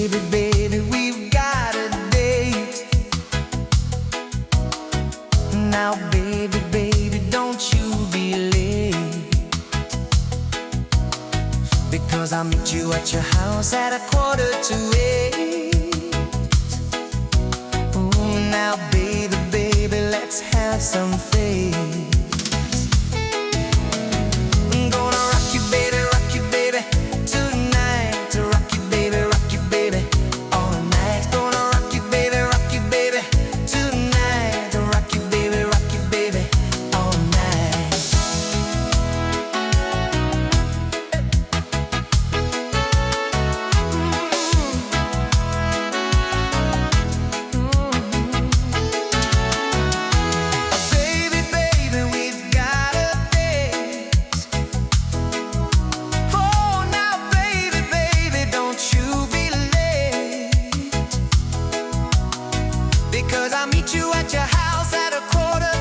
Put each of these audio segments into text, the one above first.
baby, baby, we've got a date. Now, baby, baby, don't you be late, because I'll meet you at your house at 7:45. Ooh, now, baby, baby, let's have some faith. Because I'll meet you at your house at 7:45.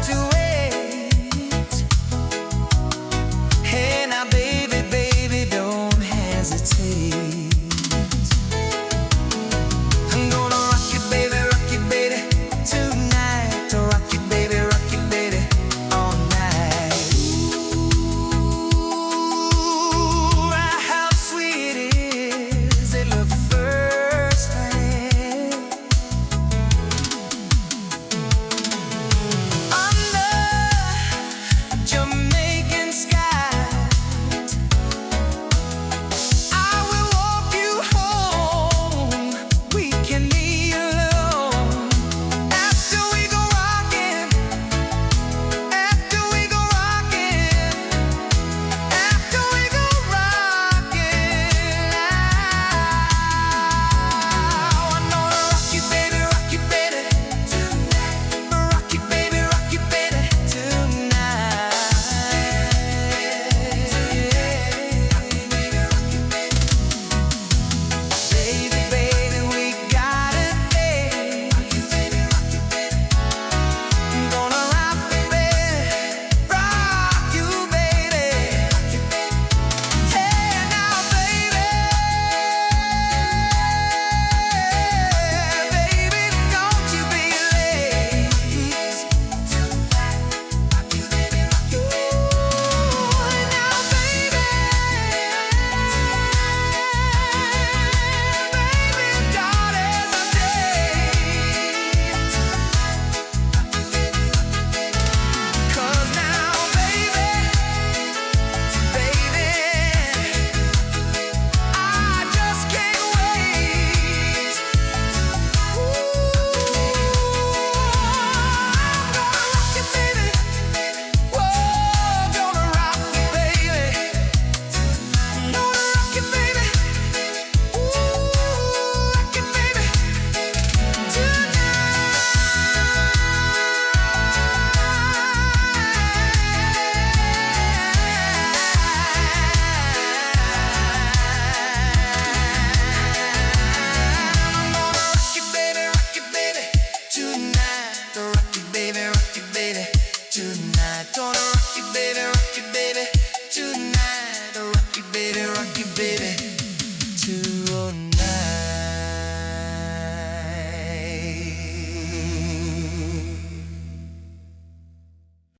Hey now, baby, baby, don't hesitate. I'm gonna rock you, baby, tonight. Rock you, baby, all night. Ooh, how sweet is it the first time. Tonight, gonna rock you, baby, tonight. Rock you, baby,